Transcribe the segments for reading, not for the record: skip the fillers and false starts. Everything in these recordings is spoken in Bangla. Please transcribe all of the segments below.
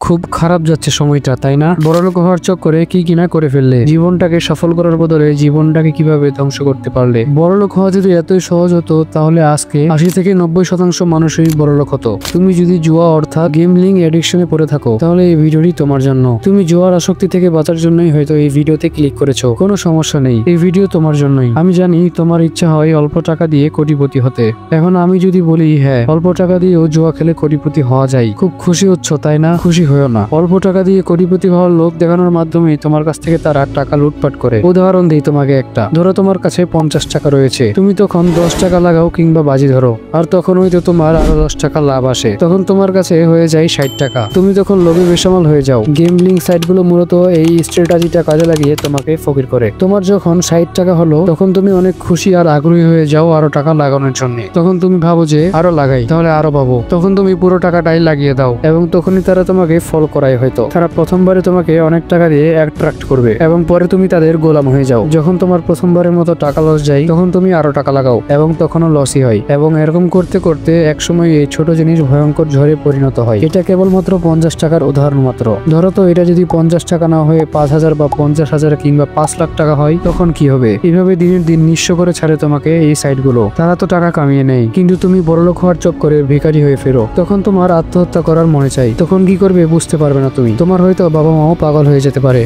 খুব খারাপ যাচ্ছে সময়টা, তাই না? বড়লোক হওয়ার চক্করে কি কিনা করে ফেললে, জীবনটাকে সফল করার বদলে জীবনটাকে কিভাবে ধ্বংস করতে পারলে। বড়লোক হওয়া যদি এতই সহজ হতো তাহলে আজকে 80 থেকে 90% মানুষই বড়লোক হতো। তুমি যদি জুয়া অর্থাৎ গেমলিং এডিকশনে পড়ে থাকো তাহলে এই ভিডিওটি তোমার জন্য। তুমি জুয়ার আসক্তি থেকে বাঁচার জন্যই হয়তো এই ভিডিওতে ক্লিক করেছো, কোনো সমস্যা নেই, এই ভিডিও তোমার জন্যই। আমি জানি তোমার ইচ্ছা হয় অল্প টাকা দিয়ে কোটিপতি হতে। এখন আমি যদি বলি হ্যাঁ, অল্প টাকা দিয়েও জুয়া খেলে কোটিপতি হওয়া যায়, খুব খুশি হচ্ছ তাই না? খুশি হয়েও না। অল্প টাকা দিয়ে কোটিপতি হওয়ার লোক দেখানোর মাধ্যমে তোমার কাছ থেকে তারা টাকা লুটপাট করে। উদাহরণ দিই তোমাকে একটা, ধরো তোমার কাছে 50 টাকা রয়েছে, তুমি তখন 10 টাকা লাগাও কিংবা বাজি ধরো, আর তখন হয়তো তোমার আরো 10 টাকা লাভ আসে, তখন তোমার কাছে হয়ে যায় 60 টাকা। তুমি তখন লোভে বেসামাল হয়ে যাও। গেমলিং সাইটগুলো মূলত এই স্ট্র্যাটেজিটা কাজে লাগিয়ে তোমাকে ফকির করে। তোমার যখন 60 টাকা হলো তখন তুমি অনেক খুশি আর আগ্রহী হয়ে যাও আরো টাকা লাগানোর জন্য। তখন তুমি ভাবো যে আরো লাগাই, তাহলে আরো পাবো। তখন তুমি পুরো টাকাটাই লাগিয়ে দাও এবং তখনই তারা তোমাকে ফলো করায়। হয়তো তারা প্রথমবারে তোমাকে অনেক টাকা দিয়ে অ্যাট্রাক্ট করবে এবং পরে তুমি তাদের গোলাম হয়ে যাও। যখন তোমার প্রথমবারের মতো টাকা লস যায় তখন তুমি আরো টাকা লাগাও এবং তখনও লসই হয়, এবং এরকম করতে করতে একসময় এই ছোট জিনিস ভয়ঙ্কর ঝড়ে পরিণত হয়। এটা কেবলমাত্র 50 টাকার উদাহরণ মাত্র। ধরো তো এটা যদি 50 টাকা না হয়ে 5,000 বা 50,000 কিংবা 5 লাখ টাকা হয়, তখন কি হবে? এভাবে দিনের দিন নিঃস্ব করে ছাড়ে তোমাকে এই সাইটগুলো। তারা তো টাকা কামিয়ে নেয়, কিন্তু তুমি বড়লোক হওয়ার চক্করে ভিখারি হয়ে ফেরো। তখন তোমার আত্মহত্যা করার মনে চাই। তখন কি করবে বুঝতে পারবে না তুমি। তোমার হয়তো বাবা মাও পাগল হয়ে যেতে পারে।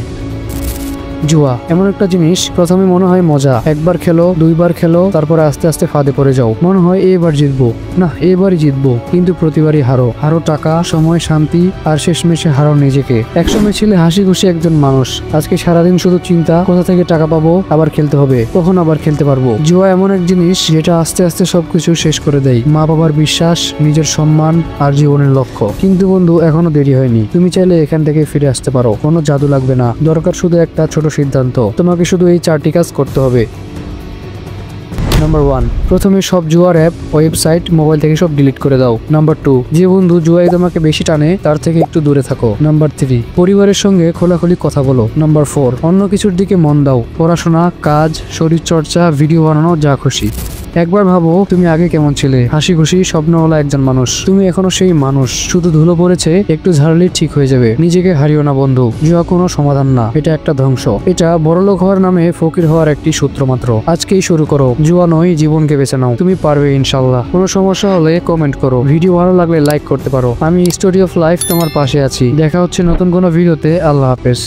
জুয়া এমন একটা জিনিস, প্রথমে মনে হয় মজা, একবার খেলো, দুইবার খেলো, তারপরে আস্তে আস্তে ফাঁদে পড়ে যাও। মনে হয় এবার জিতবো, না এবারই জিতবো, কিন্তু প্রতিবারই হারো। হারো টাকা, সময়, শান্তি, আর শেষমেশে হারো নিজেকে। একসময় ছিলে হাসি খুশি একজন মানুষ, আজকে সারাদিন শুধু চিন্তা কোথা থেকে টাকা পাবো, আবার খেলতে হবে, কখন আবার খেলতে পারবো। জুয়া এমন এক জিনিস যেটা আস্তে আস্তে সবকিছু শেষ করে দেয়, মা বাবার বিশ্বাস, নিজের সম্মান আর জীবনের লক্ষ্য। কিন্তু বন্ধু, এখনো দেরি হয়নি। তুমি চাইলে এখান থেকে ফিরে আসতে পারো। কোনো জাদু লাগবে না, দরকার শুধু একটা ছোট সিদ্ধান্ত। তোমাকে শুধু এই 4টি কাজ করতে হবে। নাম্বার 1, প্রথমে সব জুয়ার অ্যাপ, ওয়েবসাইট, মোবাইল থেকে সব ডিলিট করে দাও। নাম্বার 2, যে বন্ধু জুয়ায় তোমাকে বেশি টানে তার থেকে একটু দূরে থাকো। নাম্বার 3, পরিবারের সঙ্গে খোলাখুলি কথা বলো। নাম্বার 4, অন্য কিছুর দিকে মন দাও, পড়াশোনা, কাজ, শরীর চর্চা, ভিডিও বানানো, যা খুশি। একবার ভাবো তুমি আগে কেমন ছিলে, হাসি খুশি স্বপ্নওয়ালা একজন মানুষ। তুমি এখনো সেই মানুষ, শুধু ধুলো পড়েছে, একটু ঝাড়লে ঠিক হয়ে যাবে। নিজেকে হারিও না বন্ধু, জুয়া কোনো সমাধান না, এটা একটা ধ্বংস। এটা বড়লোক হওয়ার নামে ফকির হওয়ার একটি সূত্র মাত্র। আজকেই শুরু করো, জুয়া নয়, জীবনকে বেছে নাও। তুমি পারবে ইনশাল্লাহ। কোনো সমস্যা হলে কমেন্ট করো, ভিডিও ভালো লাগলে লাইক করতে পারো। আমি স্টোরি অফ লাইফ তোমার পাশে আছি। দেখা হচ্ছে নতুন কোনো ভিডিওতে। আল্লাহ হাফেজ।